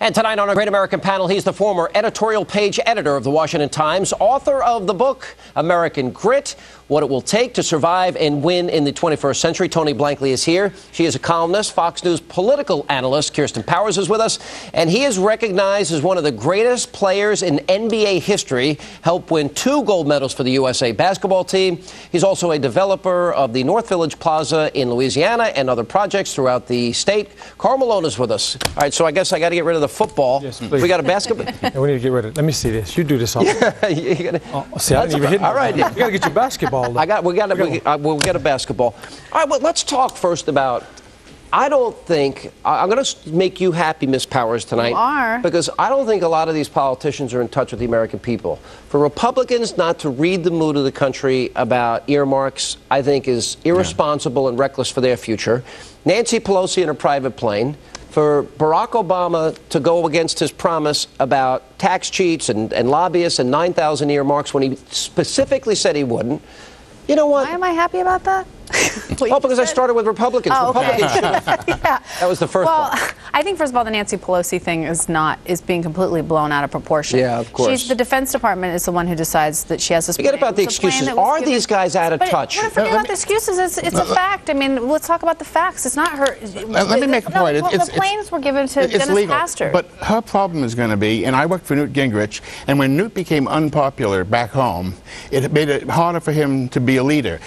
And tonight on our Great American Panel, he's the former editorial page editor of the Washington Times, author of the book American Grit, What It Will Take to Survive and Win in the 21st Century. Tony Blankley is here. She is a columnist. Fox News political analyst Kirsten Powers is with us. And he is recognized as one of the greatest players in NBA history, helped win 2 gold medals for the USA basketball team. He's also a developer of the North Village Plaza in Louisiana and other projects throughout the state. Karl Malone is with us. All right, so I guess I got to get rid of the football. Yes, please. We got a basketball. Yeah, we need to get rid of it. Let me see this. You do this all. See, I didn't even hit. All right, you got to get your basketball. We got a basketball. All right, well, let's talk first about. I don't think I'm going to make you happy, Miss Powers, tonight. You are. Because I don't think a lot of these politicians are in touch with the American people. For Republicans not to read the mood of the country about earmarks, I think is irresponsible and reckless for their future. Nancy Pelosi in a private plane. For Barack Obama to go against his promise about tax cheats and lobbyists and 9,000 earmarks when he specifically said he wouldn't. You know what? Why am I happy about that? Because I started with Republicans. Oh, okay. Yeah. That was the first one. I think, first of all, the Nancy Pelosi thing is being completely blown out of proportion. Yeah, of course. The Defense Department is the one who decides that she has this. Forget about the excuses. Are these guys out of touch? Forget about the excuses. It's a fact. I mean, let's talk about the facts. It's not her. Let me make a point. The planes were given to Dennis legal, Pastor. But her problem is going to be, and I worked for Newt Gingrich, and when Newt became unpopular back home, it made it harder for him to be a leader.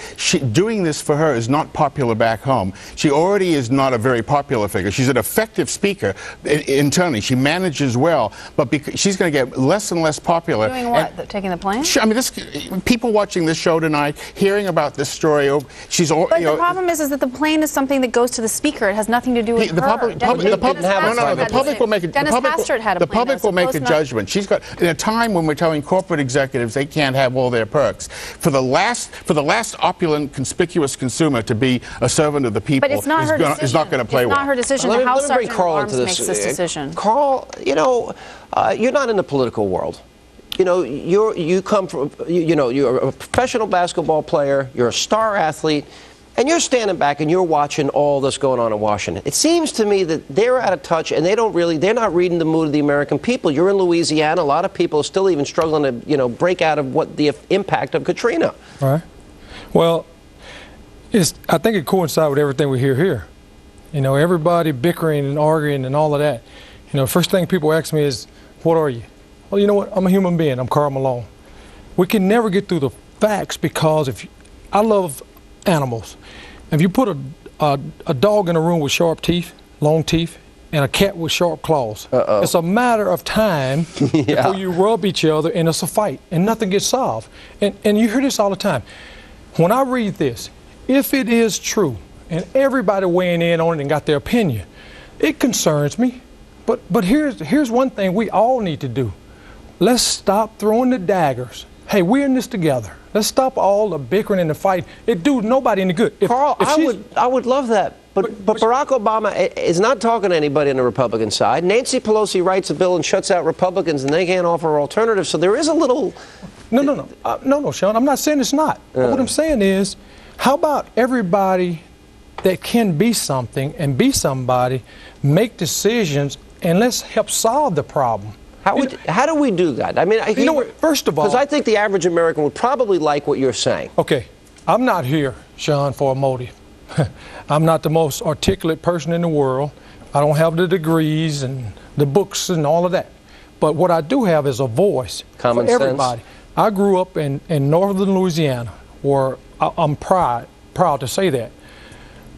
Doing this for her is not popular back home. She already is not a very popular figure. She's an effective speaker internally. She manages well, but she's going to get less and less popular. Doing what? Taking the plane? I mean, people watching this show tonight, hearing about this story, But the problem is that the plane is something that goes to the speaker. It has nothing to do with her. The public will make a judgment. She's got, in a time when we're telling corporate executives they can't have all their perks, for the last opulent, conspicuous consumer to be a servant of the people is not her decision. Is not going to play well. It's not her decision. The House Sergeant at Arms makes this decision. Karl, you know, you're not in the political world. You know, you come from, you're a professional basketball player. You're a star athlete. And you're standing back and you're watching all this going on in Washington. It seems to me that they're out of touch and they're not reading the mood of the American people. You're in Louisiana. A lot of people are still even struggling to, break out of what the impact of Katrina. All right. Well, I think it coincides with everything we hear here. You know, everybody bickering and arguing and all of that. You know, first thing people ask me is, what are you? Well, you know what? I'm a human being. I'm Karl Malone. We can never get through the facts because I love animals. If you put a dog in a room with sharp teeth, long teeth, and a cat with sharp claws, it's a matter of time before you rub each other and it's a fight and nothing gets solved. And you hear this all the time. When I read this, if it is true, and everybody weighing in on it and got their opinion, it concerns me. But here's one thing we all need to do. Let's stop throwing the daggers. Hey, we're in this together. Let's stop all the bickering and the fight. It do nobody any good. Karl, I would love that. But Barack Obama is not talking to anybody on the Republican side. Nancy Pelosi writes a bill and shuts out Republicans, and they can't offer alternatives. So there is a little. No, Sean. I'm not saying it's not. But what I'm saying is, how about everybody that can be something and be somebody make decisions and let's help solve the problem. How do we do that? I mean, first of all, because I think the average American would probably like what you're saying. Okay, I'm not here, Sean, for a motive. I'm not the most articulate person in the world. I don't have the degrees and the books and all of that. But what I do have is a voice for everybody. I grew up in northern Louisiana, where I'm proud to say that,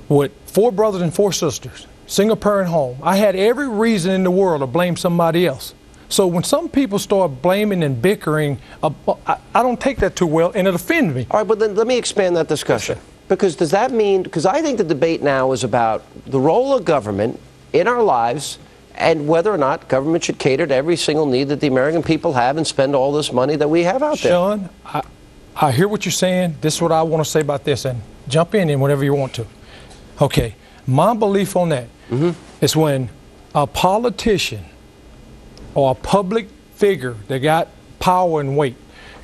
with 4 brothers and 4 sisters, single parent home. I had every reason in the world to blame somebody else. So when some people start blaming and bickering, I don't take that too well, and it offends me. All right, but then let me expand that discussion. Because does that mean, because I think the debate now is about the role of government in our lives and whether or not government should cater to every single need that the American people have and spend all this money that we have out there. Sean, I hear what you're saying. This is what I want to say about this, and jump in whenever you want to. Okay, my belief on that is when a politician or a public figure that got power and weight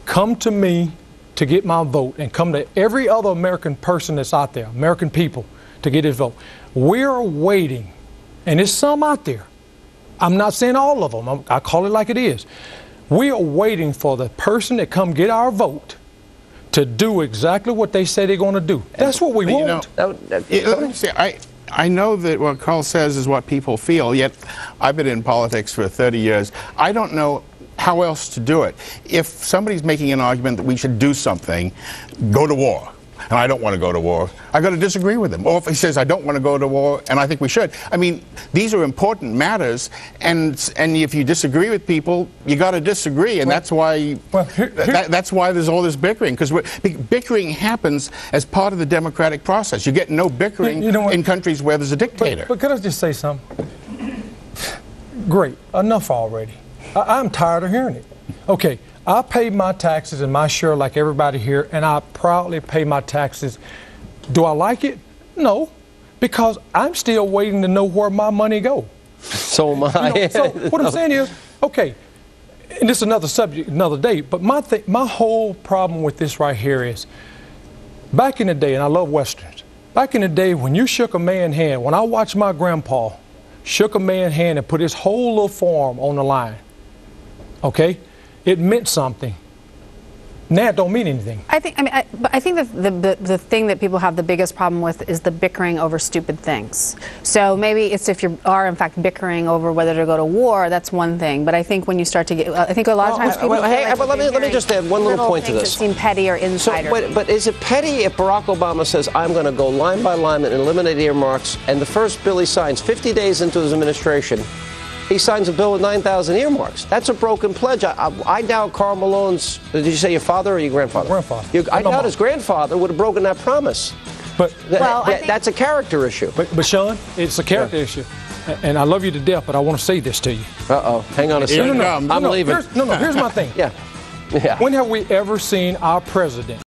come to me to get my vote and come to every other American person that's out there, American people, to get his vote. We're waiting, and there's some out there. I'm not saying all of them. I call it like it is. We are waiting for the person that come get our vote to do exactly what they say they're going to do. That's what we want. Let me say, I know that what Karl says is what people feel, yet I've been in politics for 30 years. I don't know how else to do it. If somebody's making an argument that we should do something, go to war, and I don't want to go to war, I got to disagree with him. Or if he says I don't want to go to war and I think we should. I mean, these are important matters, and if you disagree with people, you got to disagree, and that's why that's why there's all this bickering, because bickering happens as part of the democratic process. You get no bickering in countries where there's a dictator. But can I just say something? Great, enough already. I'm tired of hearing it. Okay, I pay my taxes and my share like everybody here, and I proudly pay my taxes. Do I like it? No, because I'm still waiting to know where my money go. So am I. So what I'm saying is, okay, and this is another subject, another day, but my whole problem with this right here is, back in the day, and I love Westerns, back in the day when you shook a man's hand, when I watched my grandpa shook a man's hand and put his whole little forearm on the line, okay, it meant something. Now it don't mean anything. I think that the thing that people have the biggest problem with is the bickering over stupid things. So maybe it's if you are in fact bickering over whether to go to war, that's one thing. But I think when you start to get, I think a lot of times people. Let me just add one little point to this. That seem petty or insider. But is it petty if Barack Obama says I'm going to go line by line and eliminate earmarks, and the first bill he signs 50 days into his administration, he signs a bill with 9,000 earmarks? That's a broken pledge. I doubt Karl Malone's, did you say your father or your grandfather? Grandfather. I doubt his grandfather would have broken that promise. But that's a character issue. But Sean, it's a character issue. And I love you to death, but I want to say this to you. Uh-oh. Hang on a second. I'm leaving. Here's my thing. Yeah. When have we ever seen our president